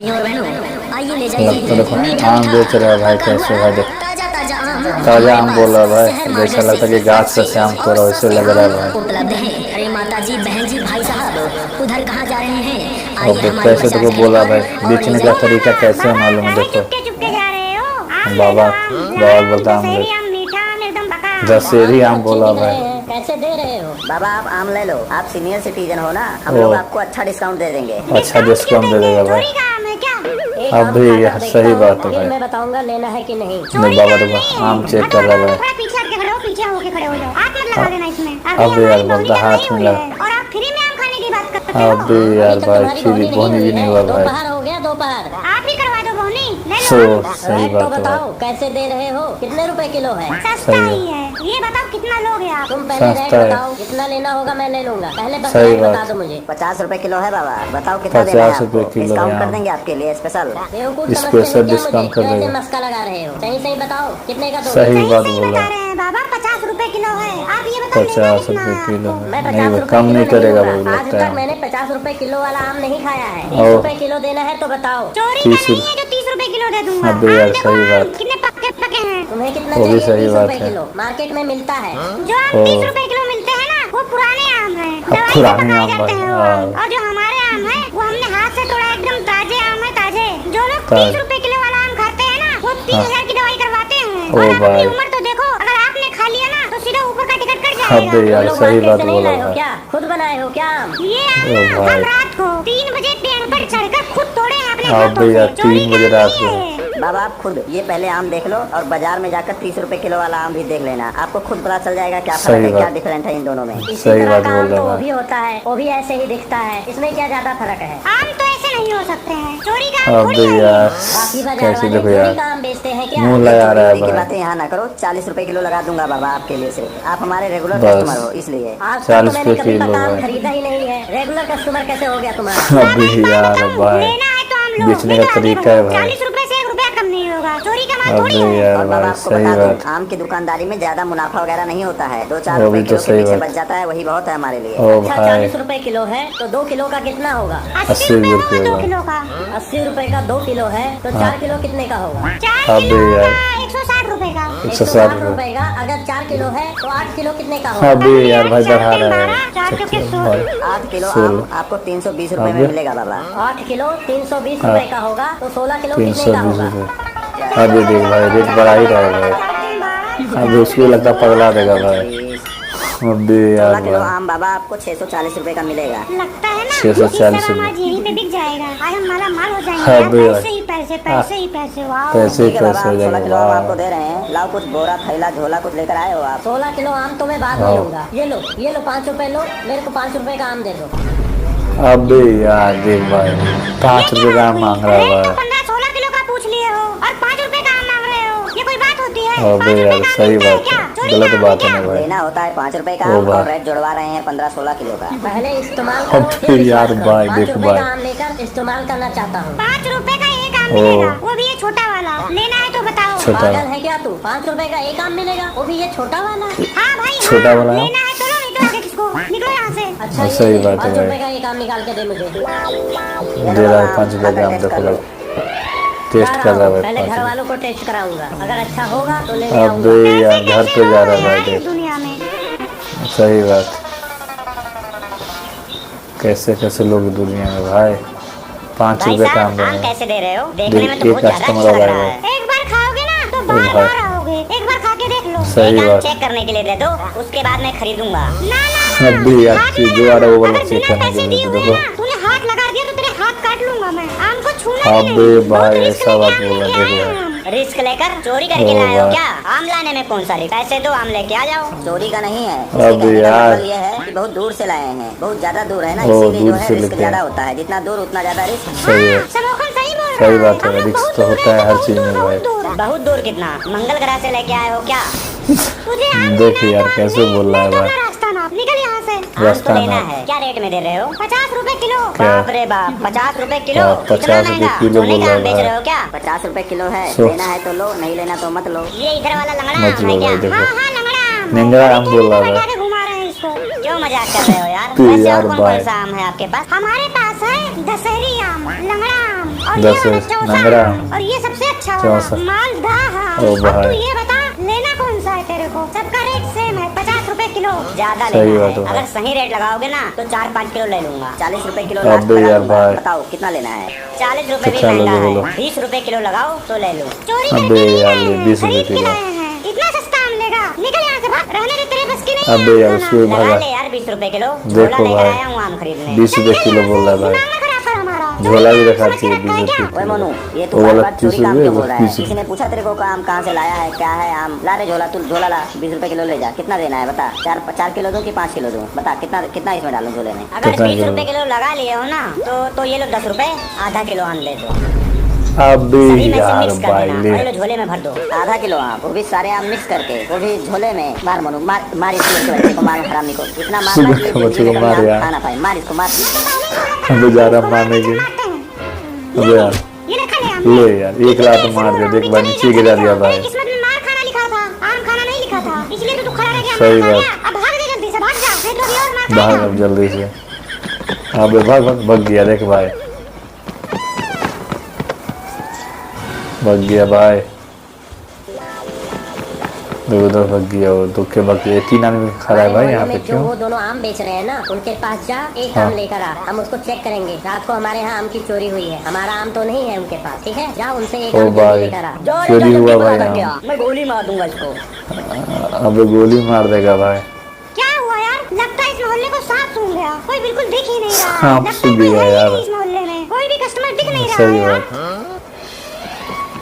और बहनों, आइए ले लगता जाइए देखो मीठा आम मीठा बेच रहा है भाई, कैसे भाई देख ताजा ताजा आम ताजा आम बोल रहा है भाई, शहर जैसा मार्केट लगता है कि गाछ से से आम और तोड़ा वैसे सस्ते लग रहा है आम भाई। उपलब्ध हैं। अरे माता जी, बहन जी, भाई साहब, उधर कहाँ जा रहे हैं? और आइए हमारे कैसे बाजार देखो ठहरे बोला पर भाई, और ले बेचने का जाइए। तरीका कैसे है मालूम है देखो। चुपके चुपके जा रहे हो। आम ले बाबा लो, आम बाबा बोलता आम दशहरी ले, आम, मीठा आम, एकदम बका। दशहरी आम बोला भाई। कैसे दे रहे हो? बाबा आप आम ले लो, आप सीनियर सिटीजन हो ना, हम ओ। लोग आपको अच्छा डिस्काउंट दे देंगे। अच्छा डिस्काउंट दे देगा भाई। चोरी का आम है क्या? एक अब आम भी खाकर यह देखता सही हूँ, बात है फिर भाई। मैं बताऊंगा लेना है कि नहीं। नहीं बाबा देखो आम चेक कर रहा है भाई। थोड़ा पीछे हट के खड़े हो, पीछे होके खड़े हो जाओ। हाथ मत लगा देना इसमें। अब अभी यार हमारी बोलता बोनी हाथ नहीं में हुई लगा। है और आप फ्री में आम खाने की बात करते हो। अब भी यार अभी तक भाई तुम्हारी खीरी बोनी भी नहीं हुआ भाई। दोपहर हो गया, दोपहर। आप ही करवा दो बोनी, ले सो लो। सही रेट तो बात है बताओ भाई। कैसे दे रहे हो? कितने रुपए किलो है? सस्ता सही है। ही है। ये बताओ कितना लोगे आप? तुम पहले रेट सस्ता है। बताओ, जितना लेना होगा मैं ले लूंगा। पहले बस सही रेट बात। बता दो मुझे। 50 रुपए किलो है बाबा, बताओ कितना देना है 50 आपको? रुपए किलो डिस्काउंट है कर आम। देंगे आपके लिए स्पेशल। बेवकूफ समझते स्पेशल हो क्या डिस्काउंट मुझे? कर जो ऐसे देगा। मस्का लगा रहे हो? सही सही बताओ कितने का दोगे? सही बात सही बोला। बता रहे हैं बाबा, 50 रुपए किलो है। आप ये बताओ लेना 50 कितना रुपए है किलो आपको? मैं है। 50 नहीं रुपए कम किलो नहीं करेगा लूंगा। भाई आज लगता तक है। मैंने 50 रुपए किलो वाला आम नहीं खाया है। ओ। 30 रुपए किलो देना है तो बताओ। चोरी का 30 नहीं है जो 30 रुपए किलो दे दूंगा। अबे यार आम देखो, सही आम बात। कितने पक्के पक्के हैं। तुम्हें कितना वो भी चाहिए? सही 30 बात रुपए है। किलो मार्केट में मिलता है। जो आम ओ। 30 रुपए किलो मिलते हैं ना, वो पुराने आम हैं। दवाई से पुराने पकाए आम जाते भाई, हैं वो हाँ। आम। और जो हमारे आम है वो हमने हाथ से तोड़ा, एकदम ताजे आम है, ताजे। जो लोग ताजे। 30 रुपए किलो वाला आम खाते हैं ना, वो 30,000 की दवाई करवाते हैं। ओ और आप अपनी भाई। उम्र तो देखो, अगर आपने खा लिया ना तो सीधा ऊपर का टिकट कट अबे जाएगा। यार तुम लोग सही मार्केट बात से नहीं बोला लाए हो भाई। क्या? खुद बनाए हो क्या आम? ये आम ओ ना भाई। हम रात को 3 बजे पेड़ पर चढ़कर खुद तोड़े हैं अपने अबे हाथों यार, से। चोरी 3 का बजे आम रात नहीं को। है ये। बाबा आप खुद ये पहले आम देख लो और बाजार में जाकर 30 रुपए किलो वाला आम भी देख लेना, आपको खुद पता चल जाएगा क्या सही फर्क है, क्या बात। डिफरेंट है इन दोनों में। इसी सही तरह बात का बोल आम रहा तो वो भाई। भी होता है, वो भी ऐसे ही दिखता है। इसमें क्या ज्यादा फर्क है? आम तो ऐसे नहीं हो सकते हैं। चोरी का आम थोड़ी अबे है ये। यार बाकी बाजार कैसे वाले देखो चोरी यार, का आम बेचते हैं क्या? मुंह लगा रहा है चोरी की भाई। बातें यहाँ ना करो, 40 रुपए किलो लगा दूंगा बाबा आपके लिए सिर्फ। आप हमारे रेगुलर बस। कस्टमर हो इसलिए। आज तक 40 तो मैंने रुपए कभी किलो पका आम है। खरीदा ही नहीं है। रेगुलर कस्टमर कैसे हो गया तुम्हारा? अबे यार भाई लेना है तो आम लो, बेचने नहीं का तो आगे तरीका है बढ़ो। भाई। 40 रुपए से 1 रुपया कम नहीं होगा। चोरी का माल थोड़ी अबे है। यार और बाबा भाई आपको सही बता बात। दूं, आम की दुकानदारी में ज्यादा मुनाफा वगैरह नहीं होता है। 2-4 वो रुपए भी तो किलो के सही पीछे बात। बच जाता है, वही बहुत है हमारे लिए। ओ अच्छा, भाई 40 रुपए किलो है तो 2 किलो का कितना होगा? 80 रुपए होगा 2 किलो का। 80 रुपए का 2 किलो है तो 4 किलो कितने का होगा? 4 अबे किलो यार। होगा 160 रुपए का। 160 रुपए। रुपए का। अगर 4 किलो है तो 8 किलो कितने का होगा? अबे यार भाई बढ़ा चार रहा के 12, 4 है के 16। भाई। 8 किलो आम 16। आपको 320 रुपए में अबे। मिलेगा बाबा। 8 किलो 320 रुपए का होगा तो 16 किलो कितने का 320 होगा? रुपए। अबे देख भाई रेट बढ़ा ही रहा है भाई। अबे उसको लगता पगला देगा भाई। अबे 16 यार किलो भाई आम बाबा आपको 640 रुपए का मिलेगा। लगता है ना 640 इस तरह हमारा रुपए। जीरी पे बिक जाएगा। आज हम माला माल हो जाएंगे हाँ, यार। बे- पैसे ही पैसे, पैसे ही पैसे। वाह। पैसे ठीक है बाबा, पैसे हम हो 16 जाएंगे किलो आम आपको वाह। दे रहे हैं। लाओ कुछ बोरा थैला झोला कुछ लेकर आए हो आप। 16 किलो आम तो मैं बाद में हाँ। लूंगा। ये लो 5 रुपए लो, मेरे को 5 रुपए का आम दे दो। अबे यार देख भाई 5 रुपए का आम मांग रहा है अरे तो भाई। 15-16 किलो का पूछ लिए हो और 5 रुपए का आम मांग रहे हो। ये कोई बात होती है? अबे 5 रुपए यार का आम सही मिलता है बात क्या? है, चोरी गलत का आम बात क्या? है ना भाई। लेना होता है 5 रुपए का ओ आम भाई। और रेट जुड़वा रहे हैं 15-16 किलो का। पहले इस्तेमाल अब करो फिर यार विश्वास करो। भाई 5 देख रुपए भाई। का आम लेकर इस्तेमाल करना चाहता हूँ। 5 रुपए का एक आम ओ। मिलेगा, वो भी ये छोटा वाला। लेना है तो बताओ। छोटा। पागल है क्या तू? 5 रुपए का एक आम मिलेगा, वो भी ये छोटा वाला। हाँ भाई छोटा हाँ। वाला है? लेना है तो लो, नहीं तो आगे किसको। निकलो यहाँ से। अच्छा हाँ, ये सही ले, बात है 5 भाई। रुपए का एक आम निकाल के दे मुझे। दे रहा है 5 रुपए का आम देखो भाई। टेस्ट कर रहा है भाई पहले 5 घर रुपए। वालों को टेस्ट कराऊंगा, अगर अच्छा होगा तो ले अबे आऊंगा। यार घर पे जा रहा है भाई इस देख। दुनिया में सही बात। कैसे कैसे लोग दुनिया में भाई 5 भाई रुपए का साहब आम दे आम रहे हैं। कैसे दे रहे हो? देखने में देख तो एक बहुत ज्यादा कस्टमर अच्छा आ लग रहा रहा है। है। एक बार खाओगे ना तो ओ बार भाई। बार आओगे। एक बार खा के देख लो। सही एक आम बात। चेक करने के लिए दे दो, उसके बाद मैं खरीदूंगा। ना ना अबे यार हाथ चीज में जो आ रहा है वो वाला अगर चेक बिना करने के पैसे लिए दिए तो हुए देखो। ना, तूने हाथ लगा दिया तो तेरे हाथ काट लूंगा मैं। आम को छूना भी अबे नहीं। भाई बहुत रिस्क ऐसा बात लेके बोला आम देखो लेके भाई। आए हम। रिस्क लेकर चोरी करके ओ लाए हो भाई। क्या? आम लाने में कौन सा रिस्क? पैसे दो, आम लेके आ जाओ। चोरी का नहीं है। अब इसके कहने का यार। मतलब ये है कि बहुत दूर से लाए हैं, बहुत ज्यादा दूर है ना, ओ, इसीलिए जो दूर है से रिस्क लेके ज्यादा आए। होता है। जितना दूर उतना ज्यादा रिस्क। सही है। हाँ, सलोखन सही बोल रहा सही है। बात है, हम लोग रिस्क बहुत तो दूर होता है हैं, हर बहुत चीज दूर, में बहुत भाई। दूर। बहुत दूर कितना? मंगल ग्रह से लेके आए हो क्या? तुझे आम देख लेना है यार तो आम कैसे ले, बोल रहा है नहीं तो भाई। अपना रास्ता नाप। निकल यहाँ से। आम रास्ता तो लेना ना। है। क्या रेट में दे रहे हो? 50 रुपए किलो। क्या? बाप रे बाप, 50 रुपए किलो? हाँ, इतना 50 रुपए महंगा? किलो सोने बोल का रहा आम बेच है। रहे हो क्या? 50 रुपए किलो है, सो। लेना है तो लो, नहीं लेना तो मत लो। ये इधर वाला लंगड़ा मत आम लो है क्या? भाई देखो। हाँ हाँ लंगड़ा आम। लंगड़ा आम ठेले बोल पे रहा है। बैठा के घुमा रहे हैं इसको। क्यों मजाक कर रहे हो यार? तो वैसे यार और कौन भाई। कौन सा आम है आपके पास? हमारे पास है दशहरी आम, लंगड़ा आम, और 10 ये वाला लंगड़ा। और ये सबसे अच्छा चौसा। वाला मालदा। ओ अब भाई। तू ये बता लेना कौन सा है तेरे को? सबका रेट सेम है, 50 रुपए किलो। ज्यादा सही लेना बात है। है। अगर सही रेट लगाओगे ना तो 4-5 किलो ले लूंगा। 40 रुपए किलो अब लास्ट भी लगा यार दूंगा। भाई। बताओ कितना लेना है? 40 रुपए भी अच्छा, लो, महंगा लो, लो। है। 20 रुपए किलो लगाओ तो ले लो। चोरी अबे करके नहीं यार, लाए ये हैं, 20 रुपए खरीद के किलो। लाए हैं। इतना सस्ता आम लेगा? निकल यहाँ से भाग। रहने दे, तेरे बस की नहीं अबे है यार, आम खाना। उसको लगा भगा। ले यार 20 रुपए किलो। देखो झोला लेकर भाई। आया हूँ आम खरीदने। 20 रुपए किलो बोल रहा है भाई। दिमाग ना खराब कर हमारा। झोला भी रखा चाहिए 20 रुपए ओए किलो। मोनू, ये तू वो बार वाला बार चोरी 30 काम रुपए, क्यों बोल रहा है? 20 किसी ने पूछा तेरे को आम कहाँ से लाया है, क्या है आम? ला रे झोला, तू झोला ला, 20 रुपए किलो ले जा। कितना देना है बता? 4 किलो दूं कि 5 किलो दूं? बता कितना कितना इसमें डालूं झोले में? अगर कितना 20 किलो? रुपए किलो लगा लिए हो ना तो ये लो 10 रुपए, आधा किलो आम ले दो। अबे सभी में से यार मिक्स कर भाई देना और ये ले। लो झोले में भर दो। आधा किलो आम, वो भी सारे आम मिक्स करके, वो भी झोले में। मार मोनू, मार इस बच्चे को, मार हरामी को। इतना मार सुबह कि के बच्चे को जिंदगी में मार कभी यार। आम खा ना पाए। मार इसको, मार। अबे जा रहा मारने के। अबे यार ये रखा ले आम। ले यार, एक लात मार दे। देख भाई नीचे गिरा दिया भाई। किस्मत में मार खाना लिखा था, आम खाना नहीं लिखा था। इसलिए तो तू खड़ा रह गया, सही मार खा बात। गया। अब भाग दे जल्दी से, भाग जा, नहीं तो अभी और मार भाग खाएगा। अब जल्दी से। अबे भाग भाग, भाग गया देख भाई। भाग गया भाई। उधर भाग गया वो, दुखे भाग गया। 3 आदमी खड़ा है भाई यहाँ पे। में जो क्यों? वो दोनों आम बेच रहे हैं ना, उनके पास जा, एक हाँ। आम लेकर आ। हम उसको चेक करेंगे। रात को हमारे यहाँ आम की चोरी हुई है, हमारा आम तो नहीं है उनके पास। ठीक है, जा उनसे एक ओ आम जल्दी भाई, लेकर आ। चोरी हुआ भाई क्या? यहाँ। मैं गोली मार दूंगा इसको। अबे गोली मार देगा भाई। क्या हुआ यार? लगता है इस मोहल्ले को सांप सूंघ गया। कोई बिल्कुल दिख ही नहीं रहा है। सांप लगता है सूंघ कोई गया है ही यार। नहीं इस मोहल्ले में। कोई भी कस्टमर दिख नहीं रहा सही है यार। बात।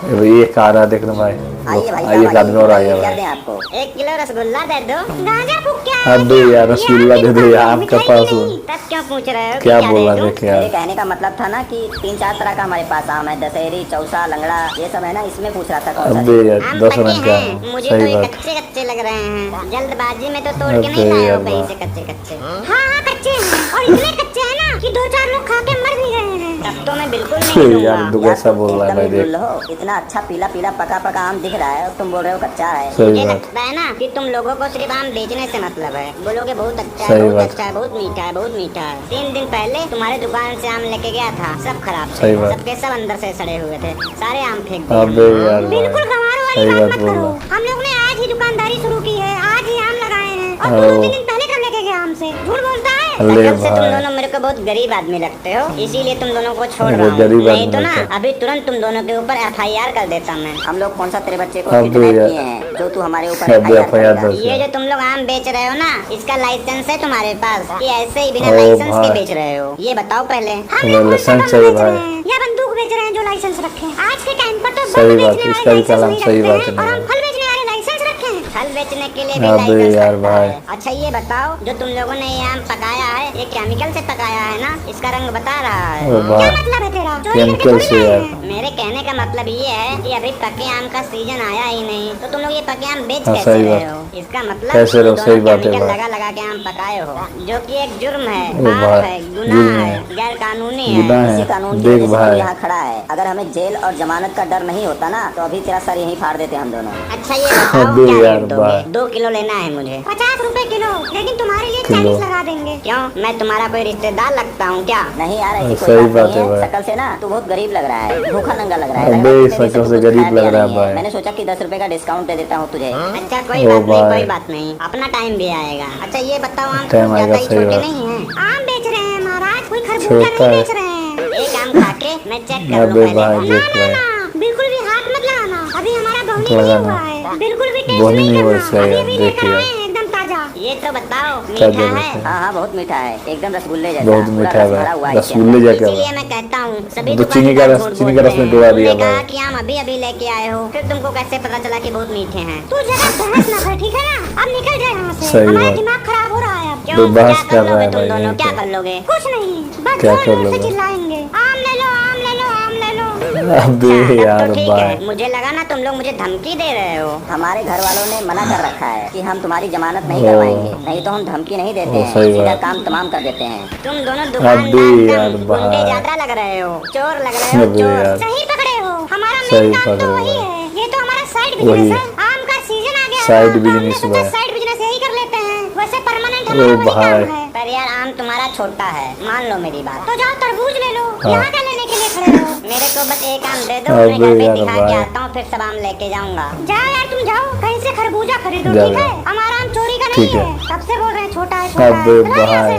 अबे एक आ रहा देख रहा भाई। आइए भाई आइए, एक आदमी और आया क्या भाई। दें आपको? 1 किलो रसगुल्ला दे दो। गांजा फूक क्या है? अबे यार रसगुल्ला दे दे यार, आपका पास हो। तब क्यों पूछ रहे हो? क्या कि बोला दे दूं? देख यार। मेरे कहने का मतलब था ना कि 3-4 तरह का हमारे पास आम है। दशहरी, चौसा, लंगड़ा, ये सब है ना, इसमें पूछ रहा था कौन सा अबे यार आम 10 पके रंग का हैं। मुझे तो सही ये बात। कच्चे कच्चे लग रहे हैं। जल्दबाजी में तो तोड़ के अबे नहीं लाए हो यार कहीं वाह। से कच्चे कच्चे। हाँ हाँ कच्चे हैं, और इतने कच्चे हैं ना कि 2-4 लोग खा के मर भी गए हैं। तब तो मैं बिल्कुल छे नहीं यार, दूंगा। तू कैसा बोल रहा है एकदम भाई ही देख। भूल हो। इतना अच्छा पीला पीला पका पका आम दिख रहा है और तुम बोल रहे हो कच्चा है। सही मुझे बात। लगता है ना कि तुम लोगों को सिर्फ आम बेचने से मतलब है। बोलोगे बहुत अच्छा है, सही बहुत बात। अच्छा है, बहुत मीठा है, बहुत मीठा है। 3 दिन पहले तुम्हारे दुकान से आम लेके गया था, सब खराब थे। सही बात। सबके सब अंदर से सड़े हुए थे। सारे आम फेंक दिए अबे हमने। यार बिल्कुल भाई, गंवारों सही वाली बात बात मत बोल करो। रहा। हम लोग ने आज ही दुकानदारी शुरू की है, आज ही आम लगाए हैं। और ओ। 2-3 दिन पहले कब लेके गया हमसे? झूठ बोलता है। ले तब से तुम भाई। दोनों मेरे को बहुत गरीब आदमी लगते हो, इसीलिए तुम दोनों को छोड़ अरे रहा हूँ। गरीब नहीं आदमी तो ना लगता है। अभी तुरंत तुम दोनों के ऊपर FIR कर देता मैं। हम लोग कौन सा तेरे बच्चे को अबे किडनैप यार। किए हैं जो तू हमारे ऊपर अबे FIR FIR करेगा? दर्ज। ये जो तुम लोग आम बेच रहे हो ना, इसका लाइसेंस है तुम्हारे पास कि ऐसे ही बिना ओ लाइसेंस के भाई। बेच रहे हो? ये बताओ पहले। हम हमें लोग लाइसेंस बम चाहिए बेच भाई। रहे हैं या बंदूक बेच रहे हैं जो लाइसेंस रखे हैं? आज के टाइम पर तो सही बम बात, बेचने इसका वाले भी कलम लाइसेंस सही नहीं बात रखते है हैं, और भाई। हम फल बेचने वाले लाइसेंस रखे हैं। फल बेचने के लिए भी अबे लाइसेंस यार लगता भाई। है। अच्छा ये बताओ, जो तुम लोगों ने ये आम पकाया है, ये केमिकल से पकाया है ना? इसका रंग बता रहा है। ओ क्या भाई, मतलब है तेरा? चोरी करके केमिकल थोड़ी से लाए यार। हैं। मेरे कहने का मतलब ये है कि अभी पके आम का सीजन आया ही नहीं, तो तुम लोग ये पके आम बेच हाँ, कैसे सही रहे बात। हो? इसका मतलब कैसे तुम रहो, दोनों सही बात है केमिकल भाई। लगा लगा के आम पकाए हो, जो कि एक जुर्म है, ओ पाप भाई, है, जुर्म गुनाह है। है, गैर कानूनी गुनाह है। है। इसी कानून की देख वजह से भाई। तू यहाँ खड़ा है। अगर हमें जेल और जमानत का डर नहीं होता ना, तो अभी तेरा सर यहीं फाड़ देते हम दोनों। अच्छा ये बताओ अबे क्या यार रेट दोगे? भाई। 2 किलो लेना है मुझे। 50 रुपए किलो, लेकिन तुम्हारे लिए किलो। 40 लगा देंगे। क्यों, मैं तुम्हारा कोई रिश्तेदार लगता हूँ क्या? नहीं यार, ऐसी सही कोई बात बात है नहीं भाई। है। शकल से ना तू बहुत गरीब लग रहा है, भूखा नंगा लग रहा है। अबे, लग रहा है कि तेरे शकल से से कुछ गरीब खाया लग पिया रहा है नहीं भाई। मैंने सोचा कि 10 रुपए का डिस्काउंट दे देता हूँ तुझे। अच्छा कोई ओ बात नहीं, भाई। कोई बात नहीं, अपना टाइम भी आएगा। अच्छा ये बताओ, आम टाइम कुछ आएगा, ज्यादा ही सही छोटे बात। नहीं हैं? आम बेच रहे हैं महाराज, कोई खरबूजा छोटा नहीं है। बेच रहे हैं। एक आम खा के मैं चेक कर लूं अबे पहले। भाई ना देख ना भाई। ना, बिल्कुल भी हाथ मत लगाना, अभी हमारा बोनी नहीं लगाना। हुआ है। बिल्कुल भी टेस्ट बोनी नहीं नहीं हुआ करना, इसका अभी यार, अभी देखिए लेकर यार। आए हैं, एकदम ताजा। ये तो बताओ ताजा मीठा रहता है? है। हाँ हाँ बहुत मीठा है, एकदम रसगुल्ले जैसा। बहुत पूरा मीठा है रस भरा हुआ भाई, है इसके रसगुल्ले अंदर। जाके इसीलिए मैं कहता हूँ सभी तो चीनी का दुकानदार रस- झूठ चीनी का बोलते रस में हैं। डुबा तुमने दिया कहा भाई। कि आम अभी अभी लेके आए हो, फिर तुमको कैसे पता चला कि बहुत मीठे हैं? तू जरा बहस ना कर, ठीक है ना? अब निकल जाए यहाँ से, सही हमारा बात। दिमाग खराब हो रहा है अब। क्यों, बहस क्या कर कर रहा लोगे है तुम भाई, दोनों? यही क्या तो। कर लोगे? कुछ नहीं, बस क्या जोर कर जोर से लोगे? चिल्लाएंगे, आम ले लो, आम ले लो, आम ले लो। अबे अच्छा, तब यार तो ठीक भाई। है। मुझे लगा ना तुम लोग मुझे धमकी दे रहे हो। हमारे घर वालों ने मना कर रखा है कि हम तुम्हारी जमानत नहीं ओ। करवाएंगे, नहीं तो हम धमकी नहीं देते ओ, हैं, सही सीधा बात। काम तमाम कर देते हैं। तुम दोनों अबे दुकानदार यार कम, भाई। गुंडे ज्यादा लग रहे हो, चोर लग रहे हो, अबे चोर। यार। सही पकड़े हो, हमारा सही मेन काम तो पकड़े वही हो। है। ये तो हमारा साइड वही बिजनेस है। है। आम का सीजन आ गया साइड है, तो हमने बिजनेस सोचा हुआ। साइड बिजनेस यही कर लेते हैं। वैसे परमानेंट ओ हमारा वही भाई। काम है। पर यार आम तुम्हारा छोटा है, मान लो मेरी बात। तो जाओ तरबूज ले लो, हाँ। यहाँ क्या लेने के लिए खड़े हो? मेरे को बस एक आम दे दो, अबे मैं घर में यार दिखा के भाई। आता हूँ, फिर सब आम लेके जाऊंगा। जाओ यार तुम जाओ, कहीं से खरबूजा खरीदो, जाओ, ठीक है? जाओ। हमारा आम चोरी का नहीं ठीक है। है। कब से बोल रहे हैं छोटा है, छोटा है। अबे चलो यहाँ भाई से।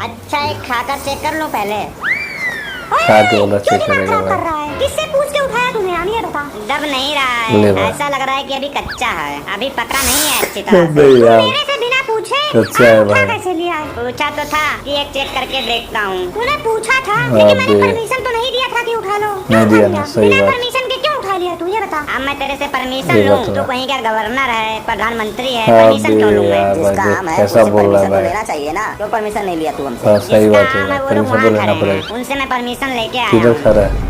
अच्छा एक खाकर चेक कर लूं पहले। ओए, खा के बोला क्यों चेक दिमाग करेगा खराब कर भाई। रहा है? किससे पूछ के उठाया तूने? हम ये बता। दब नहीं रहा ले है, भाई। ऐसा लग रहा है कि अभी कच्चा है, अभी पका नहीं है अच्छी तरह अबे से। यार मेरे से बिना पूछे अच्छा है आम उठा भाई। कैसे लिया है? पूछा तो था कि एक चेक करके देखता हूँ। तूने पूछा था, लेकिन मैंने अबे। परमिशन तो नहीं दिया था कि उठा लो। नहीं क्यों दिया उठा ना, लिया? सही बिना बात। परमिशन के क्यों उठा लिया? तू ये बता। अब मैं तेरे से परमिशन ये लूं, बात तो तू है। कहीं का गवर्नर है, प्रधानमंत्री है, अबे परमिशन क्यों लूं मैं? यार भाई जिसका देख आम है कैसा उसे बोल रहा है परमिशन तो भाई। लेना चाहिए ना, क्यों परमिशन नहीं लिया तू हमसे? हाँ, सही बात जिसका है आम भाई, है वो लोग परमिशन तो वहाँ लेना खड़े पड़ेगा। हैं, उनसे मैं परमिशन लेके आया किधर हूँ। खड़ा है?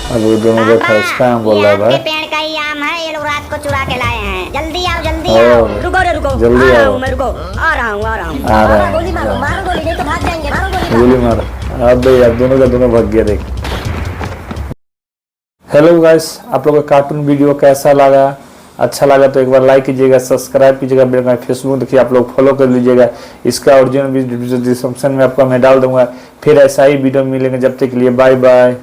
अब वो दोनों को खड़ा इसका आम बोल ये रहा है आपके भाई। पेड़ का ही आम है, ये लोग रात को चुरा के लाए हैं। जल्दी आओ, जल्दी ओ, आओ। रुको रे रुको, जल्दी आ रहा आओ। हूँ मैं, रुको, आ रहा हूँ, आ रहा हूँ। आ रहा गोली मारो, है मारो गोली, नहीं तो भाग जाएंगे, मारो गोली। गोली मार। अबे यार दोनों का दोनों भाग गया देख। हेलो गाइस, आप लोगों का कार्टून वीडियो कैसा लगा? अच्छा लगा तो एक बार लाइक कीजिएगा, सब्सक्राइब कीजिएगा, मेरा फेसबुक देखिए आप लोग फॉलो कर लीजिएगा। इसका ओरिजिनल वीडियो डिस्क्रिप्शन में आपको मैं डाल दूंगा। फिर ऐसा ही वीडियो मिलेंगे, जब तक के लिए बाय बाय।